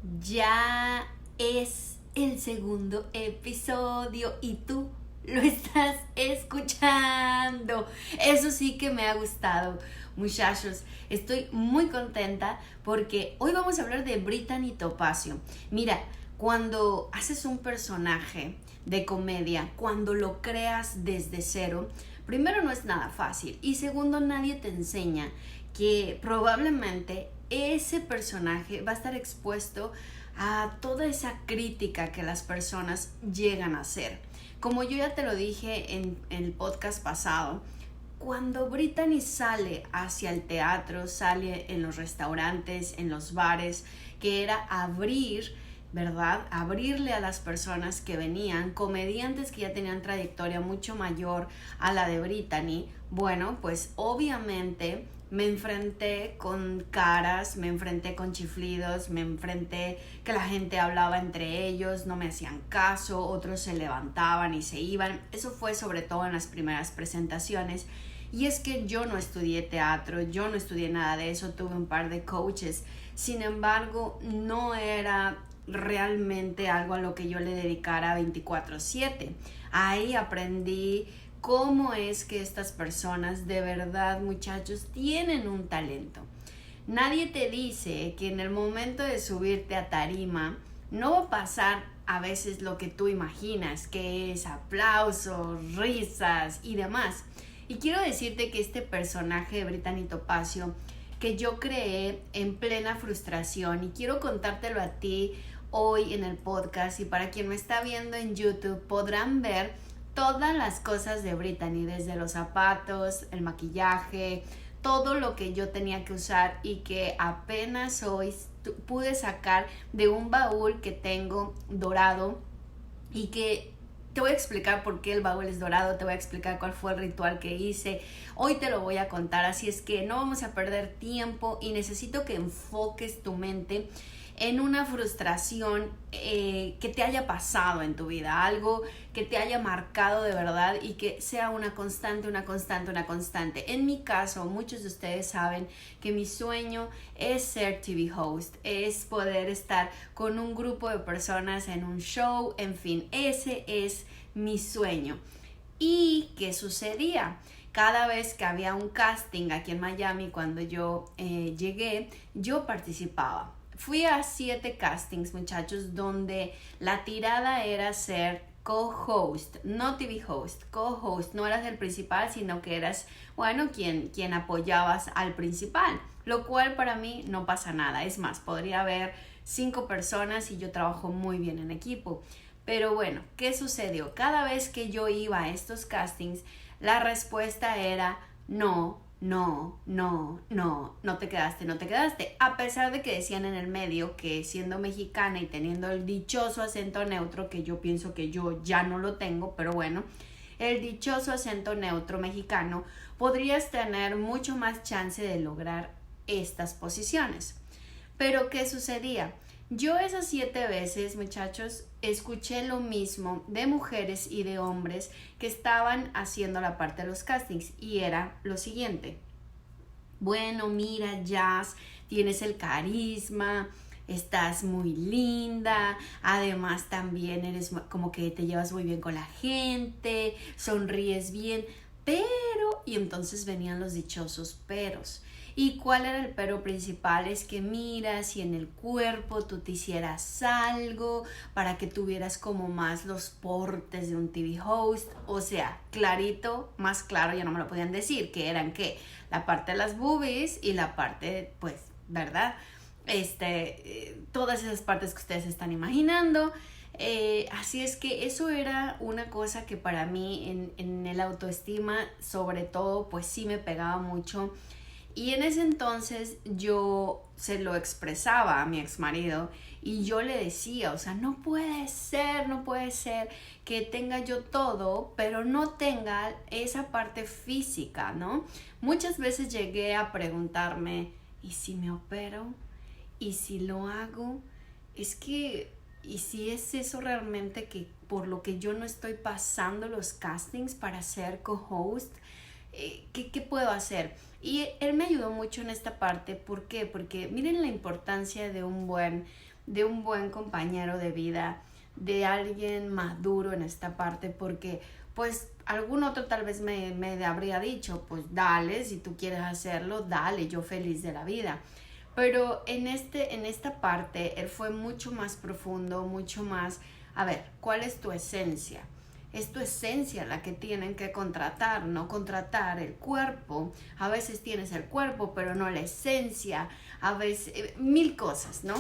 Ya es el segundo episodio y tú lo estás escuchando. Eso sí que me ha gustado, muchachos. Estoy muy contenta porque hoy vamos a hablar de Brittany Topacio. Mira, cuando haces un personaje de comedia, cuando lo creas desde cero, primero no es nada fácil y segundo nadie te enseña que probablemente ese personaje va a estar expuesto a toda esa crítica que las personas llegan a hacer. Como yo ya te lo dije en el podcast pasado, cuando Brittany sale hacia el teatro, sale en los restaurantes, en los bares, que era abrir, ¿verdad? Abrirle a las personas que venían, comediantes que ya tenían trayectoria mucho mayor a la de Brittany. Bueno, pues obviamente me enfrenté con caras, me enfrenté con chiflidos, me enfrenté que la gente hablaba entre ellos, no me hacían caso, otros se levantaban y se iban. Eso fue sobre todo en las primeras presentaciones. Y es que yo no estudié teatro, yo no estudié nada de eso, tuve un par de coaches. Sin embargo, no era realmente algo a lo que yo le dedicara 24/7. Ahí aprendí cómo es que estas personas de verdad, muchachos, tienen un talento. Nadie te dice que en el momento de subirte a tarima no va a pasar a veces lo que tú imaginas, que es aplausos, risas y demás. Y quiero decirte que este personaje de Brittany Topacio que yo creé en plena frustración y quiero contártelo a ti hoy en el podcast, y para quien me está viendo en YouTube podrán ver todas las cosas de Brittany, desde los zapatos, el maquillaje, todo lo que yo tenía que usar y que apenas hoy pude sacar de un baúl que tengo dorado, y que te voy a explicar por qué el baúl es dorado, te voy a explicar cuál fue el ritual que hice, hoy te lo voy a contar, así es que no vamos a perder tiempo y necesito que enfoques tu mente en una frustración que te haya pasado en tu vida, algo que te haya marcado de verdad y que sea una constante, una constante, una constante. En mi caso, muchos de ustedes saben que mi sueño es ser TV host, es poder estar con un grupo de personas en un show, en fin, ese es mi sueño. ¿Y qué sucedía? Cada vez que había un casting aquí en Miami, cuando yo llegué, yo participaba. Fui a 7 castings, muchachos, donde la tirada era ser co-host, no TV host, co-host. No eras el principal, sino que eras, bueno, quien apoyabas al principal, lo cual para mí no pasa nada. Es más, podría haber 5 personas y yo trabajo muy bien en equipo. Pero bueno, ¿qué sucedió? Cada vez que yo iba a estos castings, la respuesta era no, no, no, no, no te quedaste, no te quedaste. A pesar de que decían en el medio que siendo mexicana y teniendo el dichoso acento neutro, que yo pienso que yo ya no lo tengo, pero bueno, el dichoso acento neutro mexicano, podrías tener mucho más chance de lograr estas posiciones. Pero ¿qué sucedía? Yo esas 7 veces, muchachos, escuché lo mismo de mujeres y de hombres que estaban haciendo la parte de los castings, y era lo siguiente: bueno, mira, Jazz, tienes el carisma, estás muy linda, además también eres como que te llevas muy bien con la gente, sonríes bien, pero, y entonces venían los dichosos peros. ¿Y cuál era el pero principal? Es que mira, si en el cuerpo tú te hicieras algo para que tuvieras como más los portes de un TV host. O sea, clarito, más claro ya no me lo podían decir, que eran que la parte de las boobies y la parte, pues, ¿verdad? Todas esas partes que ustedes están imaginando. Así es que eso era una cosa que para mí en el autoestima, sobre todo, pues sí me pegaba mucho. Y en ese entonces yo se lo expresaba a mi exmarido y yo le decía, o sea, no puede ser que tenga yo todo, pero no tenga esa parte física, ¿no? Muchas veces llegué a preguntarme, ¿y si me opero? ¿Y si lo hago? Es que, ¿y si es eso realmente que por lo que yo no estoy pasando los castings para ser co-host? ¿Qué puedo hacer? Y él me ayudó mucho en esta parte. ¿Por qué? Porque miren la importancia de un buen compañero de vida, de alguien maduro en esta parte, porque pues algún otro tal vez me habría dicho, pues dale, si tú quieres hacerlo, dale, yo feliz de la vida. Pero en esta parte él fue mucho más profundo, mucho más, a ver, ¿cuál es tu esencia? Es tu esencia la que tienen que contratar, no contratar el cuerpo. A veces tienes el cuerpo, pero no la esencia, a veces mil cosas, ¿no?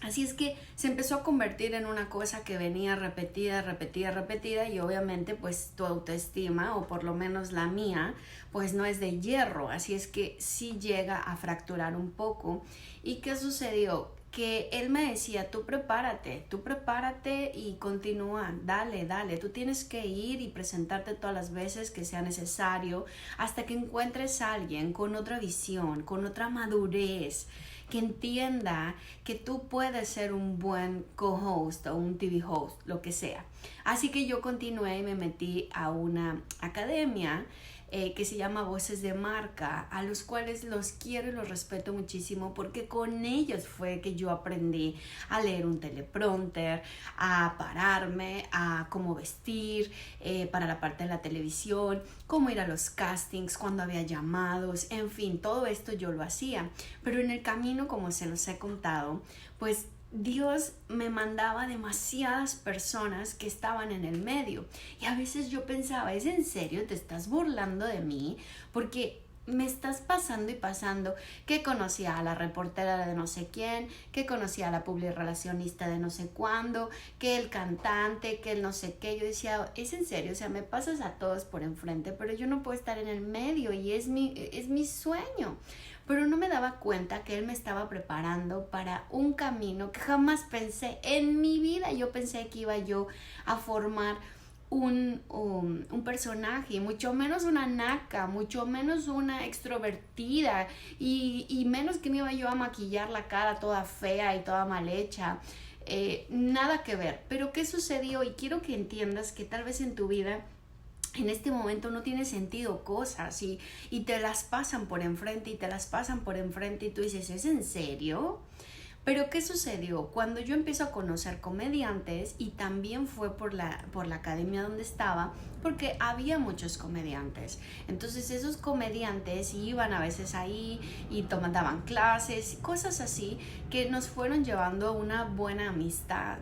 Así es que se empezó a convertir en una cosa que venía repetida, repetida, repetida, y obviamente pues tu autoestima, o por lo menos la mía, pues no es de hierro, así es que sí llega a fracturar un poco. ¿Y qué sucedió? Que él me decía, tú prepárate y continúa, dale, dale, tú tienes que ir y presentarte todas las veces que sea necesario hasta que encuentres a alguien con otra visión, con otra madurez, que entienda que tú puedes ser un buen co-host o un TV host, lo que sea. Así que yo continué y me metí a una academia que se llama Voces de Marca, a los cuales los quiero y los respeto muchísimo, porque con ellos fue que yo aprendí a leer un teleprompter, a pararme, a cómo vestir para la parte de la televisión, cómo ir a los castings, cuando había llamados, en fin, todo esto yo lo hacía. Pero en el camino, como se los he contado, pues Dios me mandaba demasiadas personas que estaban en el medio, y a veces yo pensaba, ¿es en serio? ¿Te estás burlando de mí? Porque me estás pasando y pasando que conocía a la reportera de no sé quién, que conocía a la publirelacionista de no sé cuándo, que el cantante, que el no sé qué. Yo decía, ¿es en serio? O sea, me pasas a todos por enfrente, pero yo no puedo estar en el medio, y es mi sueño. Pero no me daba cuenta que él me estaba preparando para un camino que jamás pensé en mi vida. Yo pensé que iba yo a formar un personaje, mucho menos una naca, mucho menos una extrovertida, y menos que me iba yo a maquillar la cara toda fea y toda mal hecha. Nada que ver. Pero ¿qué sucedió? Y quiero que entiendas que tal vez en tu vida en este momento no tiene sentido cosas, y te las pasan por enfrente y te las pasan por enfrente, y tú dices, ¿es en serio? Pero ¿qué sucedió? Cuando yo empiezo a conocer comediantes, y también fue por la academia donde estaba, porque había muchos comediantes. Entonces esos comediantes iban a veces ahí y daban clases, cosas así, que nos fueron llevando a una buena amistad.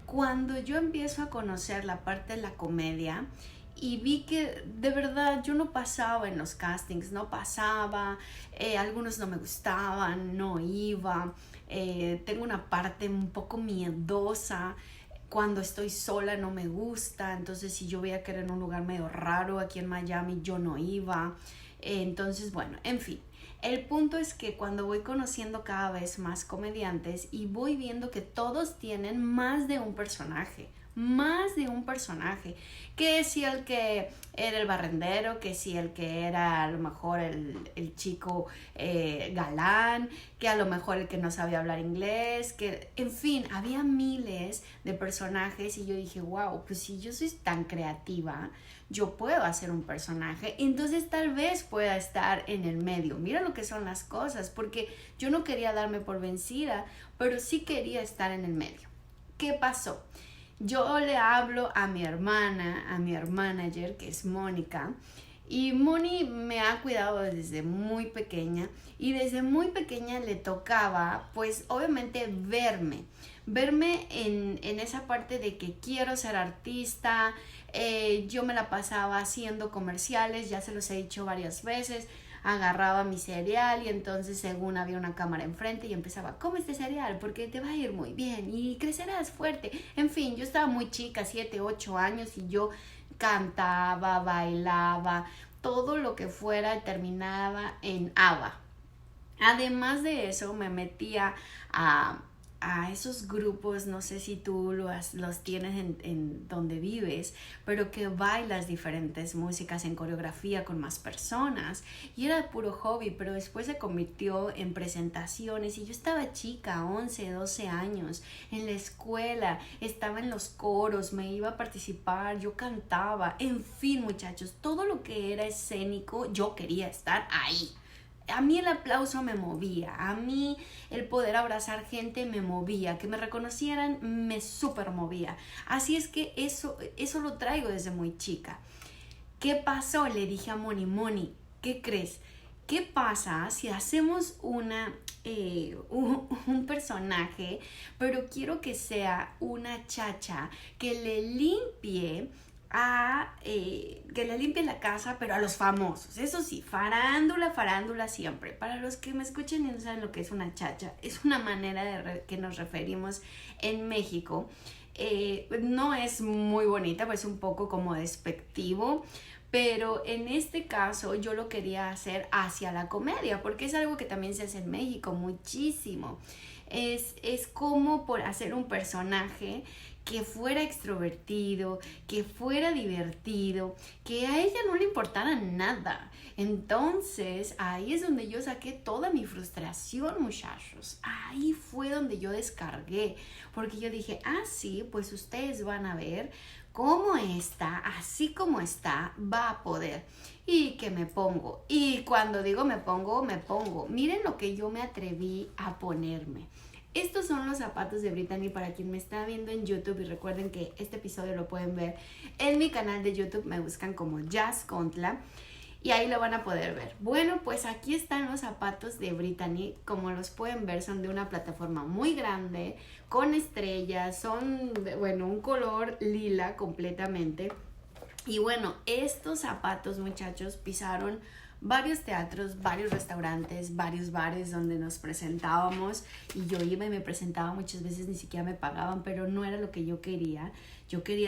Cuando yo empiezo a conocer la parte de la comedia, y vi que de verdad yo no pasaba en los castings, no pasaba, algunos no me gustaban, no iba, tengo una parte un poco miedosa, cuando estoy sola no me gusta, entonces si yo veía que era en un lugar medio raro aquí en Miami, yo no iba. Entonces bueno, en fin. El punto es que cuando voy conociendo cada vez más comediantes, y voy viendo que todos tienen más de un personaje, que si el que era el barrendero, que si el que era a lo mejor el chico galán, que a lo mejor el que no sabía hablar inglés, que en fin, había miles de personajes, y yo dije, wow, pues si yo soy tan creativa, yo puedo hacer un personaje, entonces tal vez pueda estar en el medio. Mira lo que son las cosas, porque yo no quería darme por vencida, pero sí quería estar en el medio. ¿Qué pasó? Yo le hablo a mi hermana, a mi manager, que es Mónica, y Moni me ha cuidado desde muy pequeña, y desde muy pequeña le tocaba, pues obviamente verme en esa parte de que quiero ser artista. Yo me la pasaba haciendo comerciales, ya se los he dicho varias veces. Agarraba mi cereal, y entonces según había una cámara enfrente, y empezaba, come este cereal porque te va a ir muy bien y crecerás fuerte. En fin, yo estaba muy chica, 7, 8 años, y yo cantaba, bailaba, todo lo que fuera terminaba en ABBA. Además de eso, me metía a esos grupos, no sé si tú los tienes en donde vives, pero que bailas diferentes músicas en coreografía con más personas, y era puro hobby, pero después se convirtió en presentaciones, y yo estaba chica, 11, 12 años, en la escuela, estaba en los coros, me iba a participar, yo cantaba, en fin muchachos, todo lo que era escénico, yo quería estar ahí. A mí el aplauso me movía, a mí el poder abrazar gente me movía, que me reconocieran me súper movía. Así es que eso lo traigo desde muy chica. ¿Qué pasó? Le dije a Moni, Moni, ¿qué crees? ¿Qué pasa si hacemos un personaje, pero quiero que sea una chacha que le limpie la casa, pero a los famosos? Eso sí, farándula siempre. Para los que me escuchen y no saben lo que es una chacha, es una manera que nos referimos en México. No es muy bonita, pues es un poco como despectivo, pero en este caso yo lo quería hacer hacia la comedia, porque es algo que también se hace en México muchísimo. Es como por hacer un personaje que fuera extrovertido, que fuera divertido, que a ella no le importara nada. Entonces ahí es donde yo saqué toda mi frustración, muchachos. Ahí fue donde yo descargué, porque yo dije, sí, pues ustedes van a ver cómo está, así como está, va a poder. Y que me pongo. Y cuando digo me pongo. Miren lo que yo me atreví a ponerme. Estos son los zapatos de Brittany para quien me está viendo en YouTube, y recuerden que este episodio lo pueden ver en mi canal de YouTube, me buscan como Jazz Contla y ahí lo van a poder ver. Bueno, pues aquí están los zapatos de Brittany, como los pueden ver son de una plataforma muy grande, con estrellas, son, bueno, un color lila completamente. Y bueno, estos zapatos, muchachos, pisaron varios teatros, varios restaurantes, varios bares donde nos presentábamos, y yo iba y me presentaba muchas veces, ni siquiera me pagaban, pero no era lo que yo quería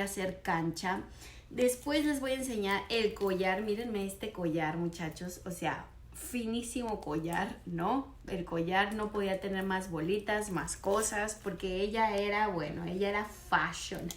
hacer cancha. Después les voy a enseñar el collar, mírenme este collar, muchachos, o sea, finísimo collar, ¿no? El collar no podía tener más bolitas, más cosas, porque ella era fashion.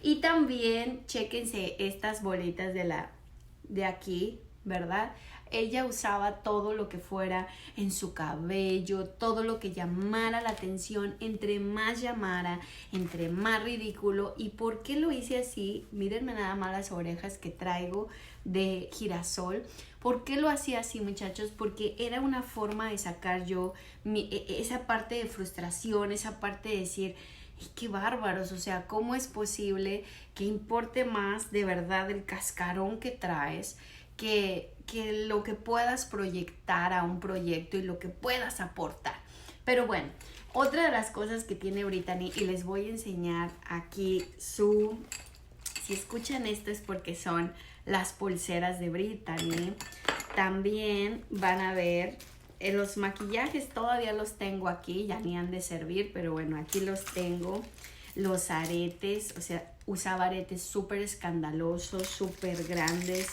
Y también, chéquense estas bolitas de aquí, ¿verdad? Ella usaba todo lo que fuera en su cabello, todo lo que llamara la atención, entre más llamara, entre más ridículo. ¿Y por qué lo hice así? Mírenme nada más las orejas que traigo de girasol. ¿Por qué lo hacía así, muchachos? Porque era una forma de sacar yo esa parte de frustración, esa parte de decir, qué bárbaros, o sea, ¿cómo es posible que importe más de verdad el cascarón que traes que lo que puedas proyectar a un proyecto y lo que puedas aportar? Pero bueno, otra de las cosas que tiene Brittany, y les voy a enseñar aquí si escuchan esto es porque son las pulseras de Brittany. También van a ver los maquillajes, todavía los tengo aquí, ya ni han de servir, pero bueno, aquí los tengo. Los aretes, o sea, usaba aretes súper escandalosos, súper grandes.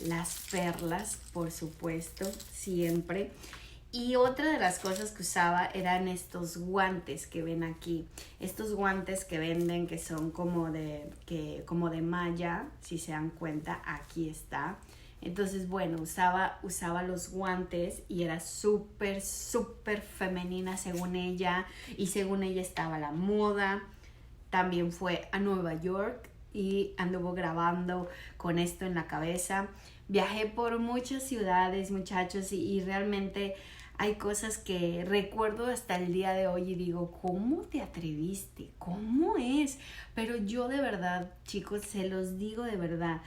Las perlas, por supuesto, siempre. Y otra de las cosas que usaba eran estos guantes que ven aquí. Estos guantes que venden, que son como de malla, si se dan cuenta, aquí está. Entonces, bueno, usaba los guantes y era súper femenina según ella. Y según ella estaba la moda. También fue a Nueva York y anduvo grabando con esto en la cabeza. Viajé por muchas ciudades, muchachos, y realmente hay cosas que recuerdo hasta el día de hoy y digo, ¿cómo te atreviste? ¿Cómo es? Pero yo de verdad, chicos, se los digo de verdad,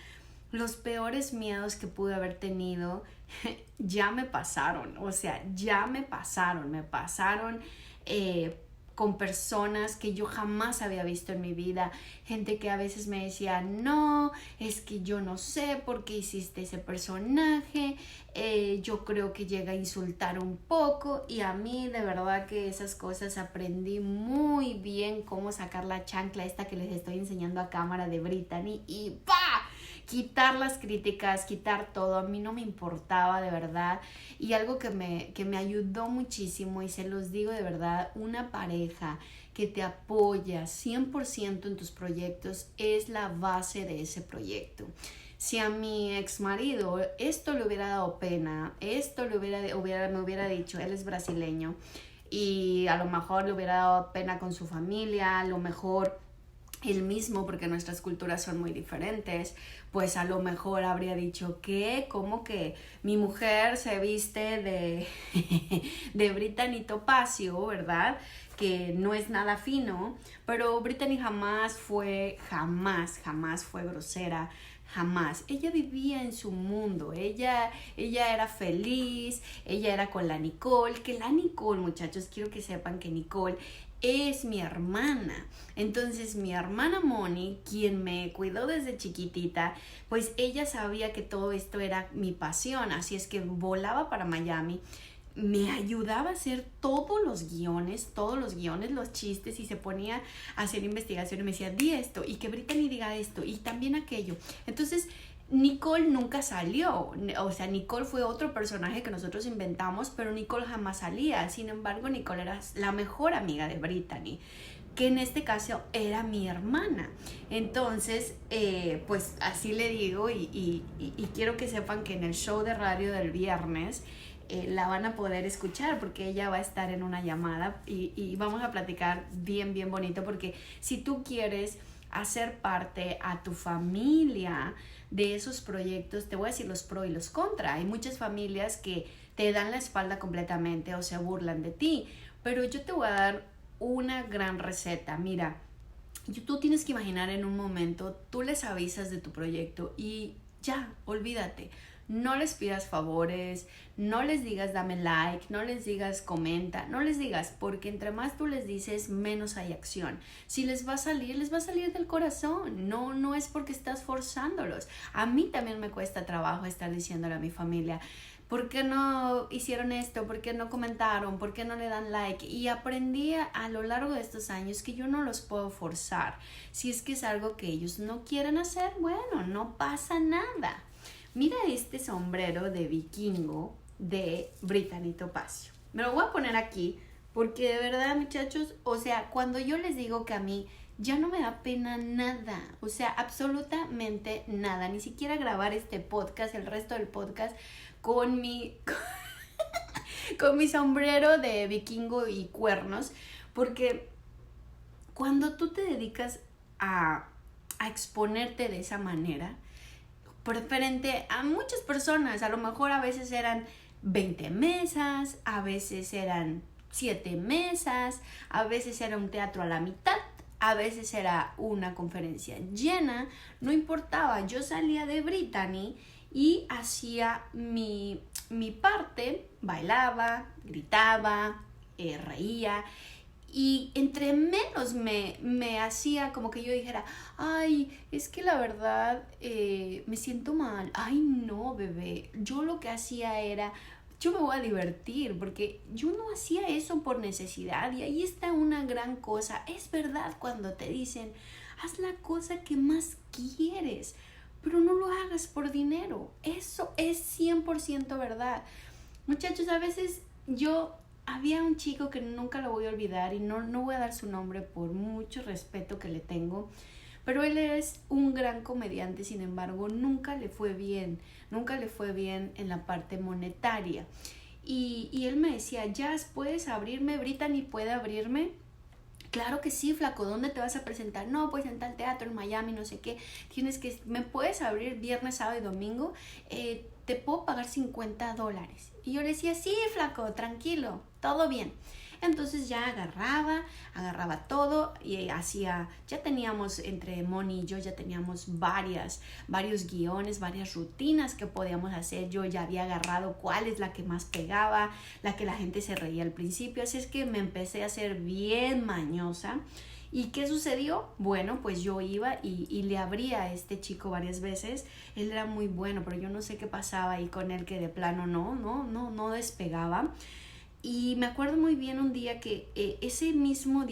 los peores miedos que pude haber tenido ya me pasaron, o sea, me pasaron con personas que yo jamás había visto en mi vida, gente que a veces me decía, no, es que yo no sé por qué hiciste ese personaje, yo creo que llega a insultar un poco, y a mí de verdad que esas cosas aprendí muy bien cómo sacar la chancla esta que les estoy enseñando a cámara de Brittany y ¡pa! Quitar las críticas, quitar todo, a mí no me importaba de verdad. Y algo que me ayudó muchísimo, y se los digo de verdad, una pareja que te apoya 100% en tus proyectos es la base de ese proyecto. Si a mi ex marido esto le hubiera dado pena, esto me hubiera dicho, él es brasileño, y a lo mejor le hubiera dado pena con su familia, a lo mejor él mismo, porque nuestras culturas son muy diferentes, pues a lo mejor habría dicho que, como que mi mujer se viste de, de Brittany Topacio, ¿verdad? Que no es nada fino, pero Brittany jamás fue grosera, jamás. Ella vivía en su mundo, ella era feliz, ella era con la Nicole, que la Nicole, muchachos, quiero que sepan que Nicole es mi hermana. Entonces mi hermana Moni, quien me cuidó desde chiquitita, pues ella sabía que todo esto era mi pasión, así es que volaba para Miami, me ayudaba a hacer todos los guiones, los chistes, y se ponía a hacer investigación y me decía, di esto, y que Brittany diga esto, y también aquello. Entonces Nicole nunca salió, o sea, Nicole fue otro personaje que nosotros inventamos, pero Nicole jamás salía. Sin embargo, Nicole era la mejor amiga de Brittany, que en este caso era mi hermana. Entonces, pues así le digo, y quiero que sepan que en el show de radio del viernes la van a poder escuchar, porque ella va a estar en una llamada y vamos a platicar bien bonito, porque si tú quieres hacer parte a tu familia de esos proyectos, te voy a decir los pro y los contra. Hay muchas familias que te dan la espalda completamente o se burlan de ti, pero yo te voy a dar una gran receta. Mira, tú tienes que imaginar en un momento, tú les avisas de tu proyecto y ya, olvídate. No les pidas favores, no les digas dame like, no les digas comenta, no les digas, porque entre más tú les dices, menos hay acción. Si les va a salir del corazón, no es porque estás forzándolos. A mí también me cuesta trabajo estar diciéndole a mi familia, ¿por qué no hicieron esto? ¿Por qué no comentaron? ¿Por qué no le dan like? Y aprendí a lo largo de estos años que yo no los puedo forzar. Si es que es algo que ellos no quieren hacer, bueno, no pasa nada. Mira este sombrero de vikingo de Brittany Topacio. Me lo voy a poner aquí porque de verdad, muchachos, o sea, cuando yo les digo que a mí ya no me da pena nada, o sea, absolutamente nada, ni siquiera grabar este podcast, el resto del podcast, con mi sombrero de vikingo y cuernos, porque cuando tú te dedicas a exponerte de esa manera, frente a muchas personas, a lo mejor a veces eran 20 mesas, a veces eran 7 mesas, a veces era un teatro a la mitad, a veces era una conferencia llena, no importaba, yo salía de Brittany y hacía mi parte, bailaba, gritaba, reía. Y entre menos me hacía como que yo dijera, ay, es que la verdad me siento mal. Ay, no, bebé. Yo lo que hacía era, yo me voy a divertir, porque yo no hacía eso por necesidad. Y ahí está una gran cosa. Es verdad cuando te dicen, haz la cosa que más quieres, pero no lo hagas por dinero. Eso es 100% verdad. Muchachos, a veces había un chico que nunca lo voy a olvidar y no voy a dar su nombre por mucho respeto que le tengo, pero él es un gran comediante, sin embargo, nunca le fue bien en la parte monetaria. Y él me decía, Jazz, ¿puedes abrirme? Brittany, ¿puede abrirme? Claro que sí, flaco, ¿dónde te vas a presentar? No, pues en tal teatro, en Miami, no sé qué. ¿Me puedes abrir viernes, sábado y domingo? Te puedo pagar $50. Y yo le decía, sí, flaco, tranquilo, todo bien. Entonces ya agarraba todo y ya teníamos entre Moni y yo, ya teníamos varios guiones, varias rutinas que podíamos hacer. Yo ya había agarrado cuál es la que más pegaba, la que la gente se reía al principio, así es que me empecé a hacer bien mañosa. ¿Y qué sucedió? Bueno, pues yo iba y le abría a este chico varias veces. Él era muy bueno, pero yo no sé qué pasaba ahí con él, que de plano no despegaba. Y me acuerdo muy bien un día que ese mismo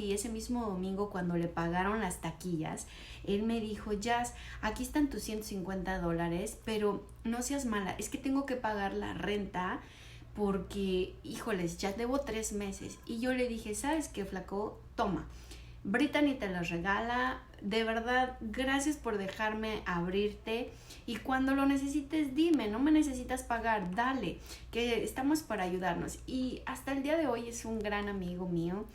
domingo, cuando le pagaron las taquillas, él me dijo, Jazz, aquí están tus $150, pero no seas mala, es que tengo que pagar la renta porque, híjoles, ya debo 3 meses. Y yo le dije, ¿sabes qué, flaco? Toma, Brittany te los regala, de verdad, gracias por dejarme abrirte, y cuando lo necesites dime, no me necesitas pagar, dale, que estamos para ayudarnos. Y hasta el día de hoy es un gran amigo mío,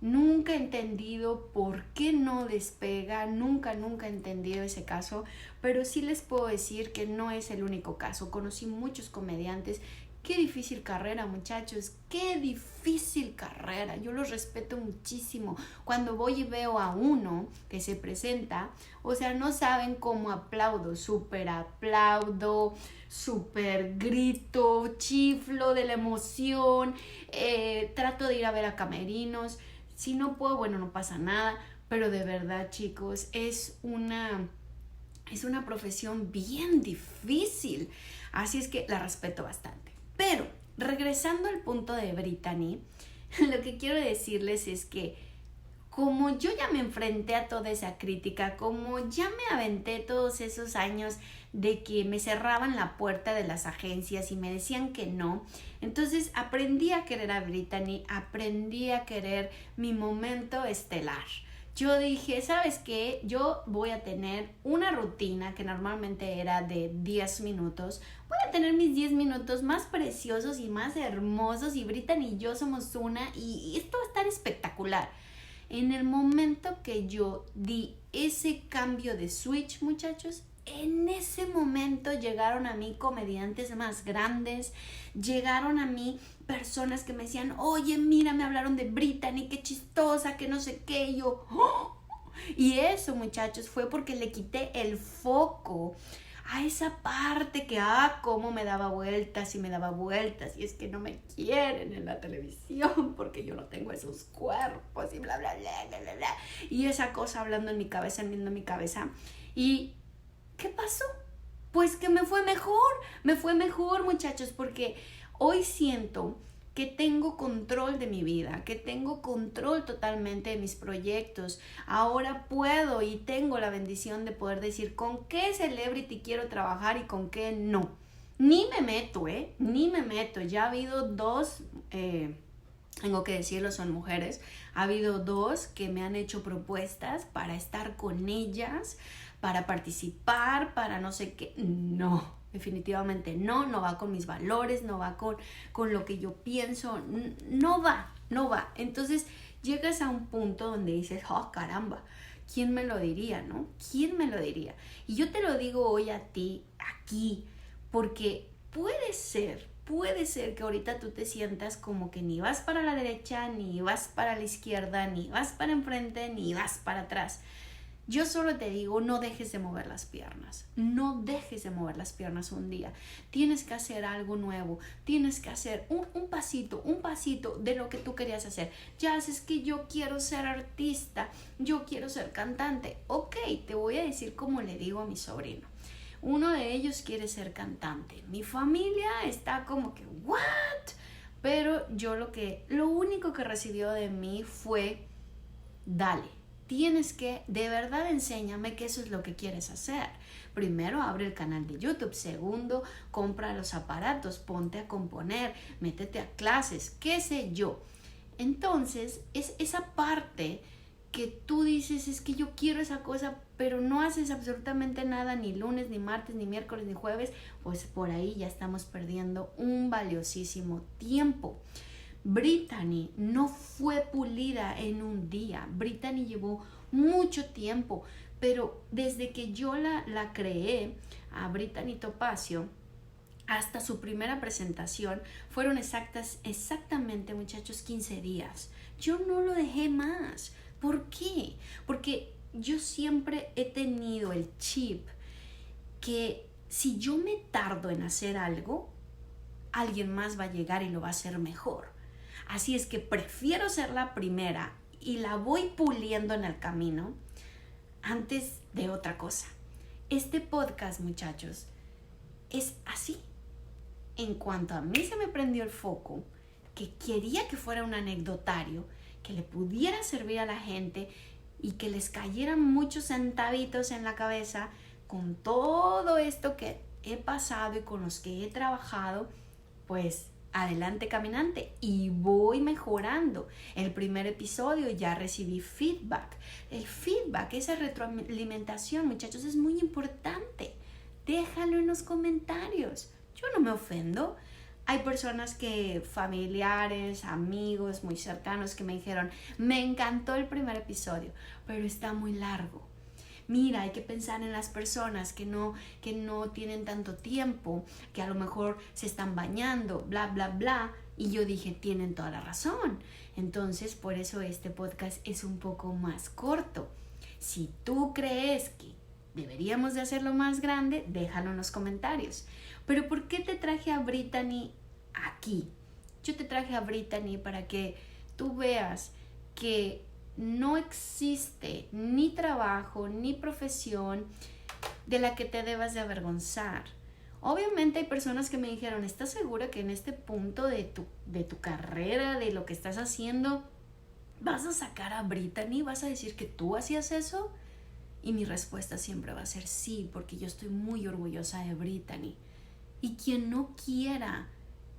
Nunca he entendido por qué no despega, nunca he entendido ese caso, pero sí les puedo decir que no es el único caso. Conocí muchos comediantes. Qué difícil carrera, muchachos, qué difícil carrera. Yo los respeto muchísimo. Cuando voy y veo a uno que se presenta, o sea, no saben cómo aplaudo, súper grito, chiflo de la emoción, trato de ir a ver a camerinos. Si no puedo, bueno, no pasa nada, pero de verdad, chicos, es una profesión bien difícil, así es que la respeto bastante. Pero, regresando al punto de Brittany, lo que quiero decirles es que como yo ya me enfrenté a toda esa crítica, como ya me aventé todos esos años de que me cerraban la puerta de las agencias y me decían que no, entonces aprendí a querer a Brittany, aprendí a querer mi momento estelar. Yo dije, ¿sabes qué? Yo voy a tener una rutina que normalmente era de 10 minutos. Voy a tener mis 10 minutos más preciosos y más hermosos y Brittany y yo somos una y esto va a estar espectacular. En el momento que yo di ese cambio de switch, muchachos, en ese momento llegaron a mí comediantes más grandes, llegaron a mí personas que me decían, oye, mira, me hablaron de Brittany, qué chistosa, que no sé qué, y yo, ¡oh! Y eso, muchachos, fue porque le quité el foco a esa parte que, cómo me daba vueltas y y es que no me quieren en la televisión porque yo no tengo esos cuerpos y bla, bla, bla, bla, bla, bla. Y esa cosa hablando en mi cabeza, en mi cabeza. Y ¿qué pasó? Pues que me fue mejor, muchachos, porque hoy siento que tengo control de mi vida, que tengo control totalmente de mis proyectos. Ahora puedo y tengo la bendición de poder decir con qué celebrity quiero trabajar y con qué no. Ni me meto. Ya ha habido dos, tengo que decirlo, son mujeres. Ha habido dos que me han hecho propuestas para estar con ellas, para participar, para no sé qué. No, definitivamente no va con mis valores, no va con lo que yo pienso, no va. Entonces llegas a un punto donde dices, oh caramba, ¿quién me lo diría, no? ¿Quién me lo diría? Y yo te lo digo hoy a ti, aquí, porque puede ser que ahorita tú te sientas como que ni vas para la derecha, ni vas para la izquierda, ni vas para enfrente, ni vas para atrás. Yo solo te digo, no dejes de mover las piernas. No dejes de mover las piernas un día. Tienes que hacer algo nuevo. Tienes que hacer un pasito de lo que tú querías hacer. Ya es que yo quiero ser artista, yo quiero ser cantante. Ok, te voy a decir como le digo a mi sobrino. Uno de ellos quiere ser cantante. Mi familia está como que, ¿what? Pero yo lo único que recibió de mí fue, dale. Tienes que, de verdad, enséñame que eso es lo que quieres hacer. Primero, abre el canal de YouTube. Segundo, compra los aparatos, ponte a componer, métete a clases, qué sé yo. Entonces, es esa parte que tú dices, es que yo quiero esa cosa, pero no haces absolutamente nada, ni lunes, ni martes, ni miércoles, ni jueves, pues por ahí ya estamos perdiendo un valiosísimo tiempo. Brittany no fue pulida en un día. Brittany llevó mucho tiempo, pero desde que yo la creé a Brittany Topacio hasta su primera presentación fueron exactamente, muchachos, 15 días. Yo no lo dejé más. ¿Por qué? Porque yo siempre he tenido el chip que si yo me tardo en hacer algo, alguien más va a llegar y lo va a hacer mejor. Así es que prefiero ser la primera y la voy puliendo en el camino antes de otra cosa. Este podcast, muchachos, es así. En cuanto a mí se me prendió el foco, que quería que fuera un anecdotario, que le pudiera servir a la gente y que les cayeran muchos centavitos en la cabeza con todo esto que he pasado y con los que he trabajado, pues adelante caminante y voy mejorando. El primer episodio ya recibí feedback. El feedback, esa retroalimentación, muchachos, es muy importante. Déjalo en los comentarios. Yo no me ofendo. Hay personas familiares, amigos muy cercanos que me dijeron, me encantó el primer episodio, pero está muy largo. Mira, hay que pensar en las personas que no tienen tanto tiempo, que a lo mejor se están bañando, bla, bla, bla. Y yo dije, tienen toda la razón. Entonces, por eso este podcast es un poco más corto. Si tú crees que deberíamos de hacerlo más grande, déjalo en los comentarios. Pero ¿por qué te traje a Brittany aquí? Yo te traje a Brittany para que tú veas que no existe ni trabajo ni profesión de la que te debas de avergonzar. Obviamente hay personas que me dijeron, ¿estás segura que en este punto de tu carrera, de lo que estás haciendo, vas a sacar a Brittany? ¿Vas a decir que tú hacías eso? Y mi respuesta siempre va a ser sí, porque yo estoy muy orgullosa de Brittany. Y quien no quiera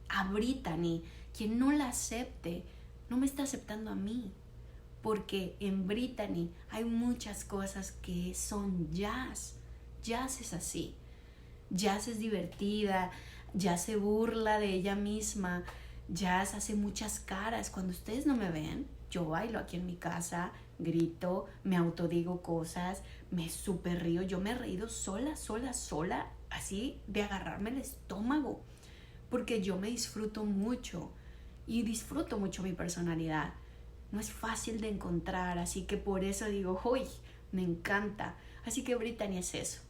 a Brittany, quien no la acepte, no me está aceptando a mí. Porque en Brittany hay muchas cosas que son jazz. Jazz es así. Jazz es divertida, Jazz se burla de ella misma, Jazz hace muchas caras. Cuando ustedes no me ven, yo bailo aquí en mi casa, grito, me autodigo cosas, me súper río. Yo me he reído sola, así de agarrarme el estómago. Porque yo me disfruto mucho y disfruto mucho mi personalidad. No es fácil de encontrar, así que por eso digo, ¡uy! Me encanta. Así que Brittany es eso.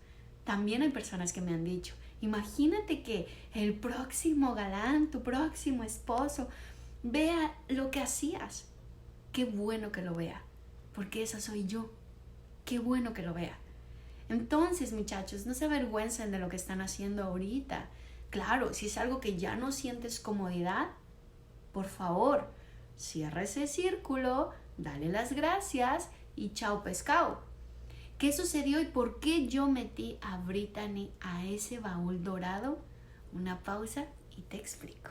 También hay personas que me han dicho, imagínate que el próximo galán, tu próximo esposo, vea lo que hacías. Qué bueno que lo vea, porque esa soy yo. Qué bueno que lo vea. Entonces, muchachos, no se avergüencen de lo que están haciendo ahorita. Claro, si es algo que ya no sientes comodidad, por favor, cierra ese círculo, dale las gracias y chao pescado. ¿Qué sucedió y por qué yo metí a Brittany a ese baúl dorado? Una pausa y te explico.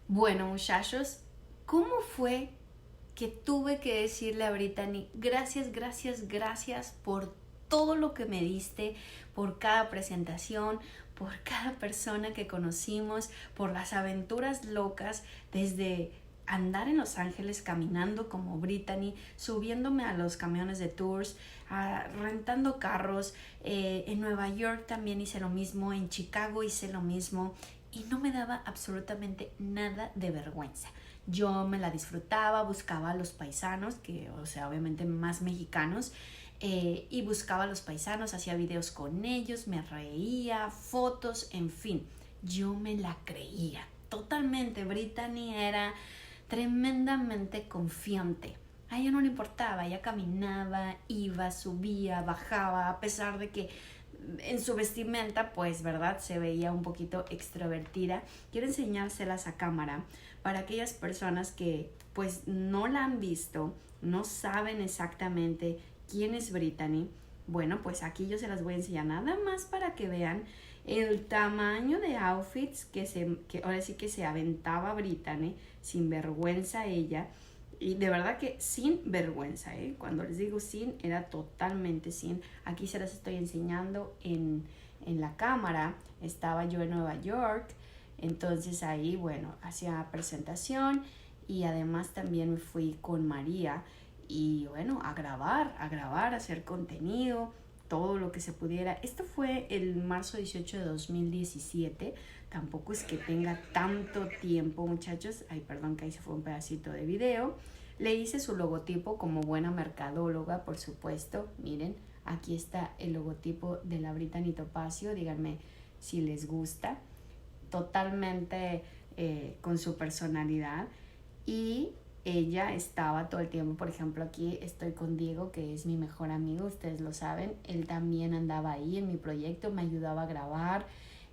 Bueno, muchachos, ¿cómo fue que tuve que decirle a Brittany, gracias por todo lo que me diste, por cada presentación, por cada persona que conocimos, por las aventuras locas, desde andar en Los Ángeles caminando como Brittany, subiéndome a los camiones de tours, rentando carros, en Nueva York también hice lo mismo, en Chicago hice lo mismo y no me daba absolutamente nada de vergüenza. Yo me la disfrutaba, buscaba a los paisanos, obviamente más mexicanos, y buscaba a los paisanos, hacía videos con ellos, me reía, fotos, en fin, yo me la creía totalmente. Brittany era tremendamente confiante. A ella no le importaba, ella caminaba, iba, subía, bajaba, a pesar de que en su vestimenta, pues, ¿verdad? Se veía un poquito extrovertida. Quiero enseñárselas a cámara para aquellas personas que, pues, no la han visto, no saben exactamente quién es Brittany. Bueno, pues aquí yo se las voy a enseñar nada más para que vean el tamaño de outfits que ahora sí que se aventaba Brittany, sin vergüenza ella. Y de verdad que sin vergüenza, ¿eh? Cuando les digo sin, era totalmente sin. Aquí se las estoy enseñando en la cámara. Estaba yo en Nueva York, entonces ahí, bueno, hacía presentación y además también me fui con María y bueno, a grabar, a hacer contenido, todo lo que se pudiera. Esto fue el marzo 18 de 2017. Tampoco es que tenga tanto tiempo, muchachos. Ay, perdón que ahí se fue un pedacito de video. Le hice su logotipo como buena mercadóloga, por supuesto. Miren, aquí está el logotipo de la Brittany Topacio. Díganme si les gusta. Totalmente con su personalidad. Y ella estaba todo el tiempo, por ejemplo, aquí estoy con Diego, que es mi mejor amigo, ustedes lo saben. Él también andaba ahí en mi proyecto, me ayudaba a grabar.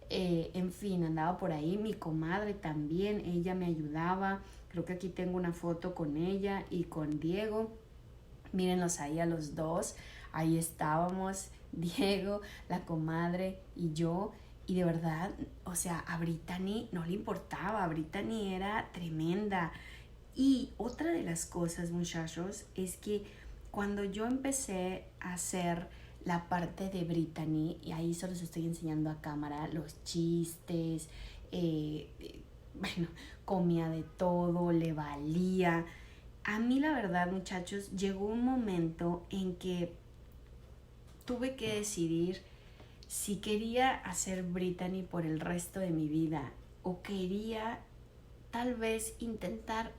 En fin, andaba por ahí. Mi comadre también, ella me ayudaba. Creo que aquí tengo una foto con ella y con Diego. Mírenlos ahí a los dos. Ahí estábamos, Diego, la comadre y yo. Y de verdad, o sea, a Brittany no le importaba. Brittany era tremenda. Y otra de las cosas, muchachos, es que cuando yo empecé a hacer la parte de Brittany, y ahí solo les estoy enseñando a cámara los chistes, bueno, comía de todo, le valía. A mí la verdad, muchachos, llegó un momento en que tuve que decidir si quería hacer Brittany por el resto de mi vida o quería tal vez intentar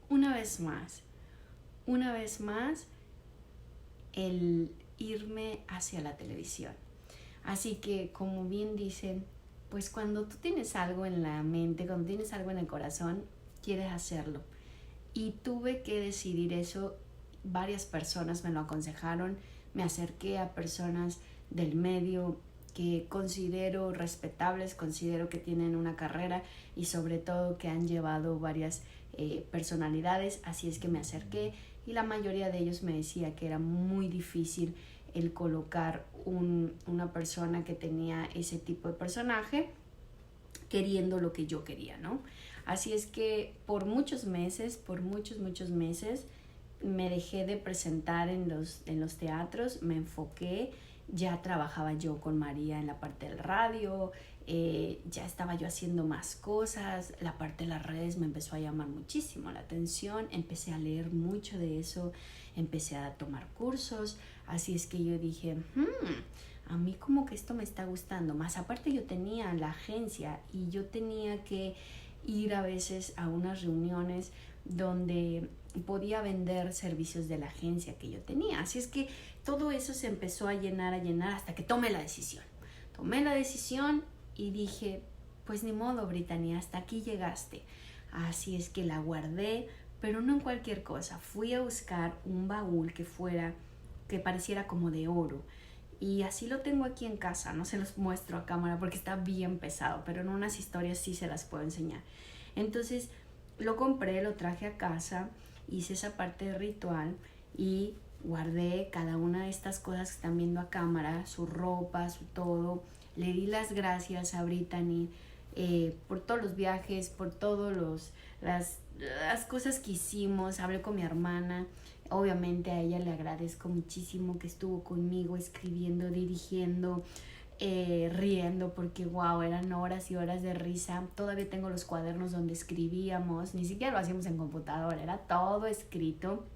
una vez más el irme hacia la televisión. Así que, como bien dicen, pues cuando tú tienes algo en la mente, cuando tienes algo en el corazón, quieres hacerlo. Y tuve que decidir eso. Varias personas me lo aconsejaron. Me acerqué a personas del medio que considero respetables, considero que tienen una carrera y sobre todo que han llevado varias personalidades. Así es que me acerqué y la mayoría de ellos me decía que era muy difícil el colocar una persona que tenía ese tipo de personaje queriendo lo que yo quería, ¿no? Así es que por muchos meses, me dejé de presentar en los teatros, me enfoqué, ya trabajaba yo con María en la parte del radio, ya estaba yo haciendo más cosas, la parte de las redes me empezó a llamar muchísimo la atención, empecé a leer mucho de eso, empecé a tomar cursos, así es que yo dije, a mí como que esto me está gustando, más aparte yo tenía la agencia y yo tenía que ir a veces a unas reuniones donde podía vender servicios de la agencia que yo tenía, así es que todo eso se empezó a llenar hasta que tomé la decisión y dije, pues ni modo, Brittany, hasta aquí llegaste. Así es que la guardé, pero no en cualquier cosa. Fui a buscar un baúl que pareciera como de oro. Y así lo tengo aquí en casa. No se los muestro a cámara porque está bien pesado, pero en unas historias sí se las puedo enseñar. Entonces lo compré, lo traje a casa, hice esa parte de ritual y guardé cada una de estas cosas que están viendo a cámara, su ropa, su todo. Le di las gracias a Brittany por todos los viajes, por todas las cosas que hicimos. Hablé con mi hermana, obviamente a ella le agradezco muchísimo que estuvo conmigo escribiendo, dirigiendo, riendo, porque wow, eran horas y horas de risa. Todavía tengo los cuadernos donde escribíamos, ni siquiera lo hacíamos en computadora, era todo escrito.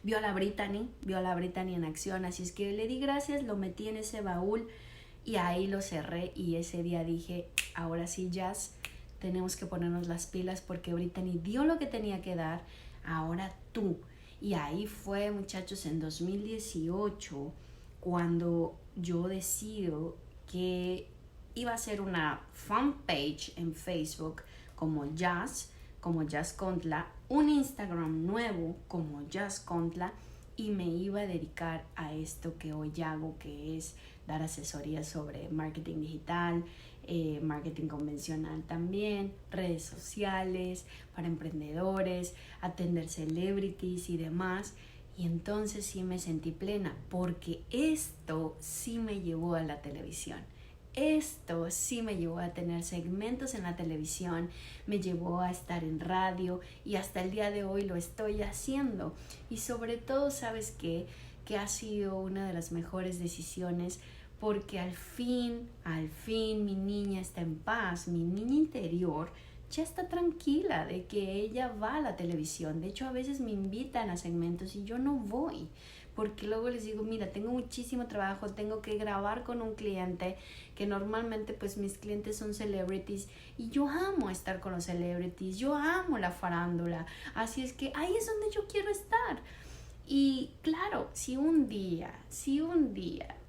Vio a la Brittany en acción, así es que le di gracias, lo metí en ese baúl y ahí lo cerré. Y ese día dije, ahora sí, Jazz, tenemos que ponernos las pilas porque Brittany dio lo que tenía que dar, ahora tú. Y ahí fue, muchachos, en 2018 cuando yo decido que iba a hacer una fanpage en Facebook como Jazz Contla, un Instagram nuevo como Jazz Contla, y me iba a dedicar a esto que hoy hago, que es dar asesorías sobre marketing digital, marketing convencional también, redes sociales para emprendedores, atender celebrities y demás. Y entonces sí me sentí plena porque esto sí me llevó a la televisión. Esto sí me llevó a tener segmentos en la televisión, me llevó a estar en radio y hasta el día de hoy lo estoy haciendo. Y sobre todo, ¿sabes qué? Que ha sido una de las mejores decisiones porque al fin mi niña está en paz, mi niña interior ya está tranquila de que ella va a la televisión. De hecho, a veces me invitan a segmentos y yo no voy. Porque luego les digo, mira, tengo muchísimo trabajo, tengo que grabar con un cliente, que normalmente pues mis clientes son celebrities y yo amo estar con los celebrities, yo amo la farándula, así es que ahí es donde yo quiero estar. Y claro, si un día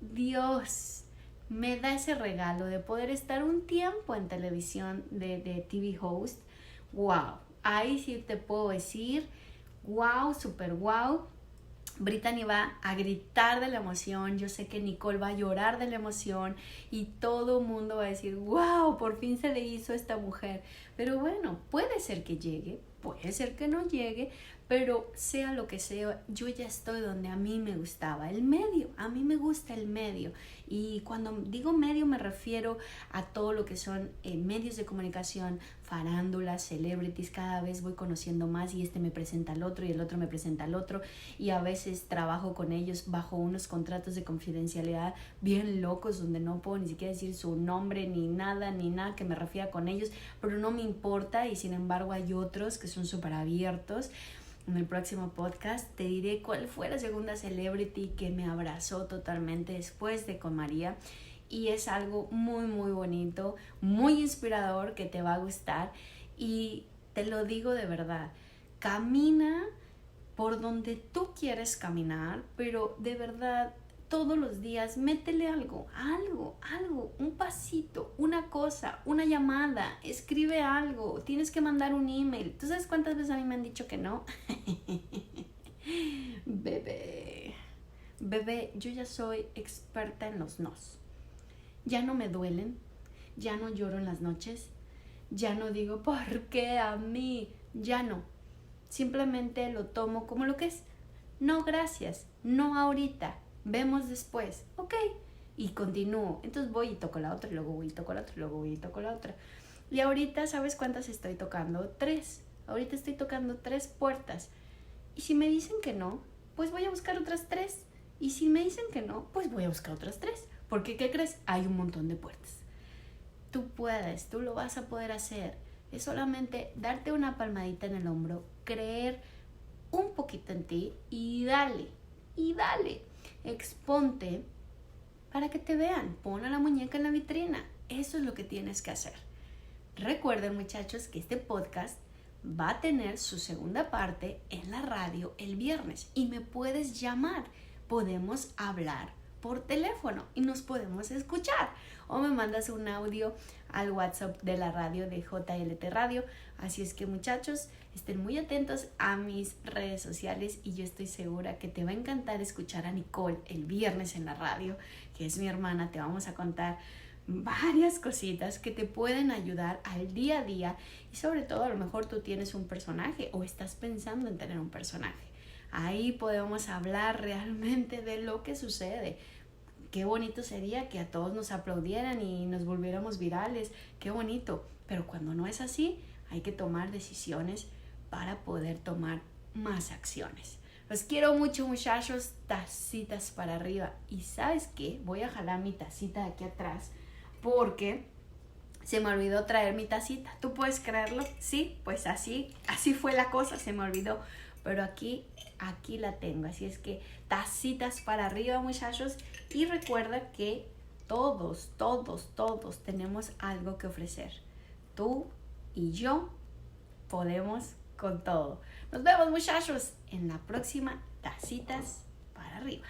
Dios me da ese regalo de poder estar un tiempo en televisión de TV host, wow, ahí sí te puedo decir, wow, super wow. Brittany va a gritar de la emoción, yo sé que Nicole va a llorar de la emoción y todo el mundo va a decir, wow, por fin se le hizo a esta mujer. Pero bueno, puede ser que llegue, puede ser que no llegue, pero sea lo que sea, yo ya estoy donde a mí me gustaba, el medio, a mí me gusta el medio. Y cuando digo medio me refiero a todo lo que son medios de comunicación, farándulas, celebrities, cada vez voy conociendo más y me presenta al otro y el otro me presenta al otro, y a veces trabajo con ellos bajo unos contratos de confidencialidad bien locos donde no puedo ni siquiera decir su nombre ni nada que me refiera con ellos, pero no me importa, y sin embargo hay otros que son súper abiertos. En el próximo podcast te diré cuál fue la segunda celebrity que me abrazó totalmente después de con María, y es algo muy muy bonito, muy inspirador, que te va a gustar, y te lo digo de verdad, camina por donde tú quieres caminar, pero de verdad todos los días métele algo, un pasito, una cosa, una llamada, escribe algo, tienes que mandar un email. ¿Tú sabes cuántas veces a mí me han dicho que no? Bebé, yo ya soy experta en los nos. Ya no me duelen, ya no lloro en las noches, ya no digo ¿por qué a mí? Ya no. Simplemente lo tomo como lo que es. No, gracias, no ahorita, vemos después, ok, y continúo. Entonces voy y toco la otra, y luego voy y toco la otra, y luego voy y toco la otra. Y ahorita, ¿sabes cuántas estoy tocando? 3. Ahorita estoy tocando 3 puertas. Y si me dicen que no, pues voy a buscar otras 3. Y si me dicen que no, pues voy a buscar otras 3. Porque, ¿qué crees? Hay un montón de puertas. Tú puedes, tú lo vas a poder hacer. Es solamente darte una palmadita en el hombro, creer un poquito en ti y dale, exponte para que te vean, pon a la muñeca en la vitrina. Eso es lo que tienes que hacer. Recuerden, muchachos, que este podcast va a tener su segunda parte en la radio el viernes y me puedes llamar, podemos hablar por teléfono y nos podemos escuchar, o me mandas un audio al WhatsApp de la radio de JLT Radio. Así es que, muchachos, estén muy atentos a mis redes sociales, y yo estoy segura que te va a encantar escuchar a Nicole el viernes en la radio, que es mi hermana. Te vamos a contar varias cositas que te pueden ayudar al día a día, y sobre todo a lo mejor tú tienes un personaje o estás pensando en tener un personaje. Ahí podemos hablar realmente de lo que sucede. Qué bonito sería que a todos nos aplaudieran y nos volviéramos virales. Qué bonito. Pero cuando no es así, hay que tomar decisiones para poder tomar más acciones. Los quiero mucho, muchachos. Tacitas para arriba. Y ¿sabes qué? Voy a jalar mi tacita de aquí atrás porque se me olvidó traer mi tacita. ¿Tú puedes creerlo? Sí, pues así fue la cosa. Se me olvidó. Pero aquí la tengo. Así es que tacitas para arriba, muchachos. Y recuerda que todos tenemos algo que ofrecer. Tú y yo podemos con todo. Nos vemos, muchachos, en la próxima Tacitas para arriba.